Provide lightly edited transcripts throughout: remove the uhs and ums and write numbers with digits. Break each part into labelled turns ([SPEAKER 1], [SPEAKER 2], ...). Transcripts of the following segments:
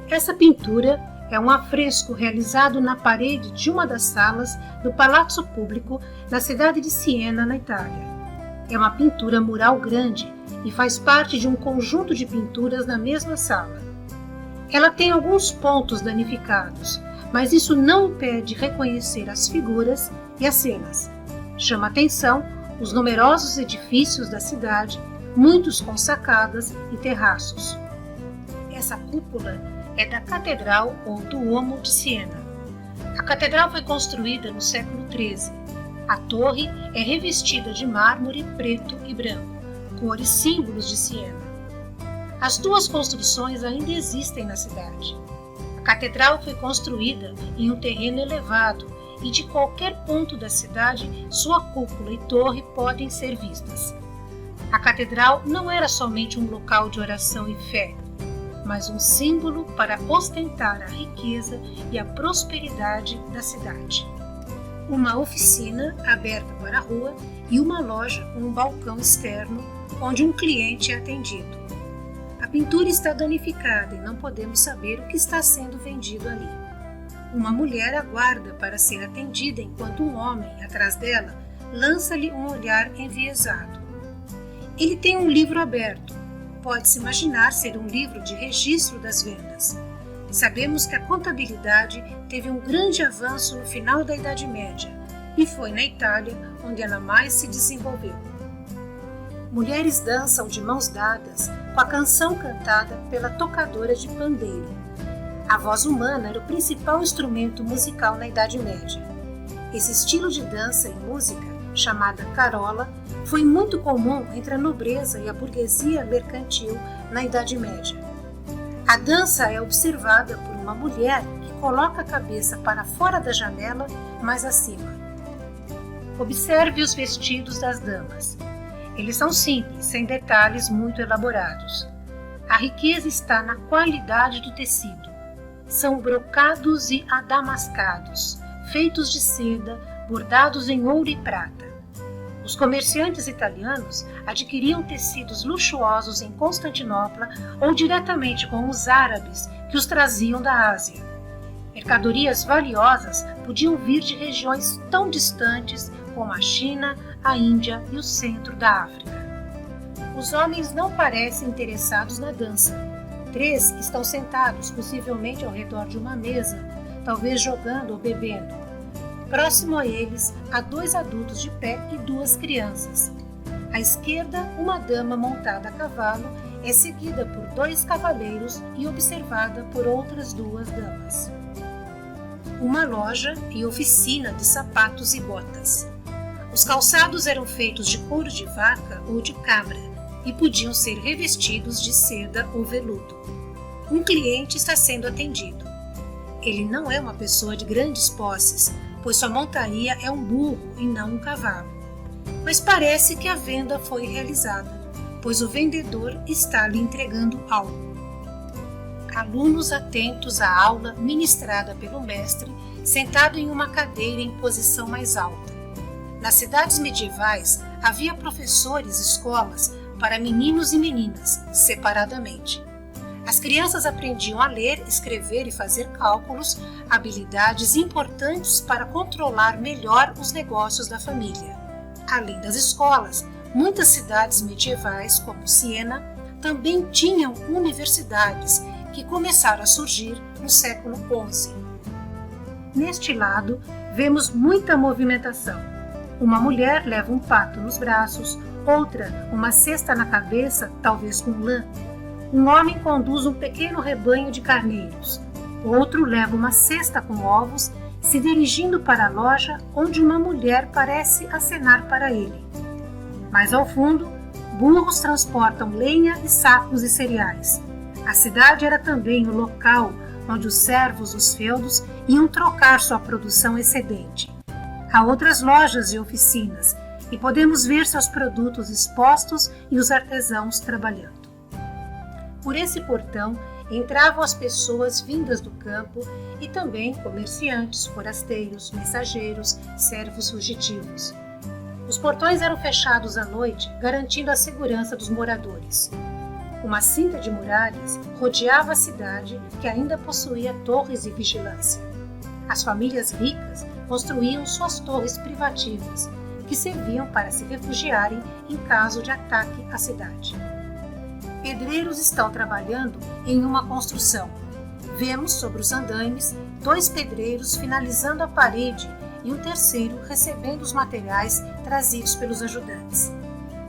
[SPEAKER 1] Essa pintura é um afresco realizado na parede de uma das salas do Palazzo Público na cidade de Siena, na Itália. É uma pintura mural grande e faz parte de um conjunto de pinturas na mesma sala. Ela tem alguns pontos danificados, mas isso não impede reconhecer as figuras e as cenas. Chama atenção os numerosos edifícios da cidade, muitos com sacadas e terraços. Essa cúpula é da Catedral ou Duomo de Siena. A catedral foi construída no século XIII. A torre é revestida de mármore preto e branco, cores símbolos de Siena. As duas construções ainda existem na cidade. A catedral foi construída em um terreno elevado e de qualquer ponto da cidade sua cúpula e torre podem ser vistas. A catedral não era somente um local de oração e fé, mas um símbolo para ostentar a riqueza e a prosperidade da cidade. Uma oficina aberta para a rua e uma loja com um balcão externo onde um cliente é atendido. A pintura está danificada e não podemos saber o que está sendo vendido ali. Uma mulher aguarda para ser atendida enquanto um homem, atrás dela, lança-lhe um olhar enviesado. Ele tem um livro aberto. Pode-se imaginar ser um livro de registro das vendas. Sabemos que a contabilidade teve um grande avanço no final da Idade Média e foi na Itália onde ela mais se desenvolveu. Mulheres dançam de mãos dadas com a canção cantada pela tocadora de pandeiro. A voz humana era o principal instrumento musical na Idade Média. Esse estilo de dança e música, chamada carola, foi muito comum entre a nobreza e a burguesia mercantil na Idade Média. A dança é observada por uma mulher que coloca a cabeça para fora da janela, mais acima. Observe os vestidos das damas. Eles são simples, sem detalhes muito elaborados. A riqueza está na qualidade do tecido. São brocados e adamascados, feitos de seda, bordados em ouro e prata. Os comerciantes italianos adquiriam tecidos luxuosos em Constantinopla ou diretamente com os árabes que os traziam da Ásia. Mercadorias valiosas podiam vir de regiões tão distantes como a China, a Índia e o centro da África. Os homens não parecem interessados na dança. 3 estão sentados, possivelmente ao redor de uma mesa, talvez jogando ou bebendo. Próximo a eles, há 2 adultos de pé e 2 crianças. À esquerda, uma dama montada a cavalo é seguida por 2 cavaleiros e observada por outras 2 damas. Uma loja e oficina de sapatos e botas. Os calçados eram feitos de couro de vaca ou de cabra e podiam ser revestidos de seda ou veludo. Um cliente está sendo atendido. Ele não é uma pessoa de grandes posses, pois sua montaria é um burro e não um cavalo. Mas parece que a venda foi realizada, pois o vendedor está lhe entregando algo. Alunos atentos à aula ministrada pelo mestre, sentado em uma cadeira em posição mais alta. Nas cidades medievais, havia professores e escolas para meninos e meninas, separadamente. As crianças aprendiam a ler, escrever e fazer cálculos, habilidades importantes para controlar melhor os negócios da família. Além das escolas, muitas cidades medievais, como Siena, também tinham universidades que começaram a surgir no século XI. Neste lado, vemos muita movimentação. Uma mulher leva um pato nos braços, outra uma cesta na cabeça, talvez com lã. Um homem conduz um pequeno rebanho de carneiros. Outro leva uma cesta com ovos, se dirigindo para a loja onde uma mulher parece acenar para ele. Mais ao fundo, burros transportam lenha e sacos de cereais. A cidade era também o local onde os servos dos feudos iam trocar sua produção excedente. Há outras lojas e oficinas, e podemos ver seus produtos expostos e os artesãos trabalhando. Por esse portão entravam as pessoas vindas do campo e também comerciantes, forasteiros, mensageiros, servos fugitivos. Os portões eram fechados à noite, garantindo a segurança dos moradores. Uma cinta de muralhas rodeava a cidade, que ainda possuía torres de vigilância. As famílias ricas construíam suas torres privativas, que serviam para se refugiarem em caso de ataque à cidade. Pedreiros estão trabalhando em uma construção. Vemos sobre os andaimes 2 pedreiros finalizando a parede e um terceiro recebendo os materiais trazidos pelos ajudantes.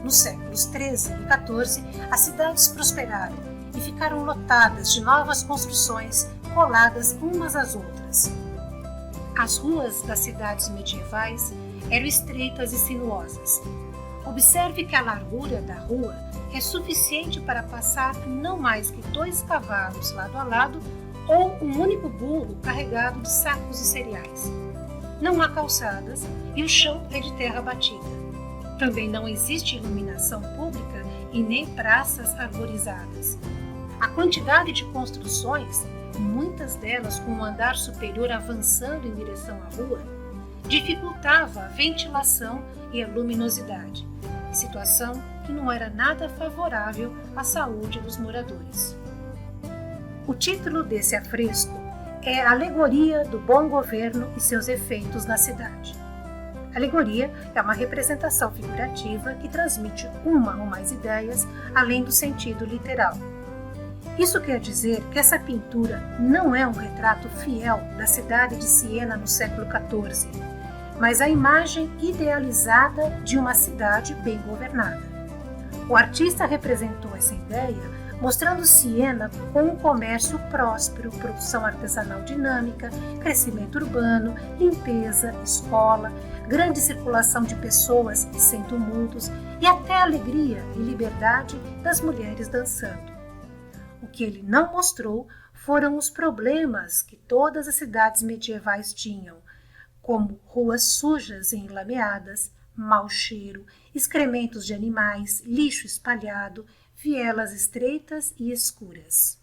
[SPEAKER 1] Nos séculos XIII e XIV, as cidades prosperaram e ficaram lotadas de novas construções coladas umas às outras. As ruas das cidades medievais eram estreitas e sinuosas. Observe que a largura da rua é suficiente para passar não mais que 2 cavalos lado a lado ou um único burro carregado de sacos de cereais. Não há calçadas e o chão é de terra batida. Também não existe iluminação pública e nem praças arborizadas. A quantidade de construções, muitas delas com um andar superior avançando em direção à rua, dificultava a ventilação e a luminosidade, situação que não era nada favorável à saúde dos moradores. O título desse afresco é Alegoria do Bom Governo e seus efeitos na cidade. Alegoria é uma representação figurativa que transmite uma ou mais ideias além do sentido literal. Isso quer dizer que essa pintura não é um retrato fiel da cidade de Siena no século XIV, mas a imagem idealizada de uma cidade bem governada. O artista representou essa ideia mostrando Siena com um comércio próspero, produção artesanal dinâmica, crescimento urbano, limpeza, escola, grande circulação de pessoas e sem tumultos e até alegria e liberdade das mulheres dançando. O que ele não mostrou foram os problemas que todas as cidades medievais tinham, como ruas sujas e enlameadas, mau cheiro, excrementos de animais, lixo espalhado, vielas estreitas e escuras.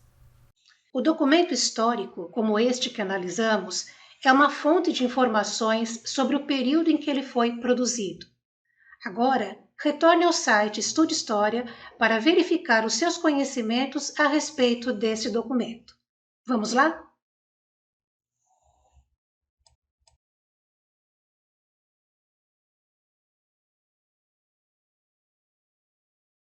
[SPEAKER 1] O documento histórico, como este que analisamos, é uma fonte de informações sobre o período em que ele foi produzido. Agora, retorne ao site Estude História para verificar os seus conhecimentos a respeito deste documento. Vamos lá?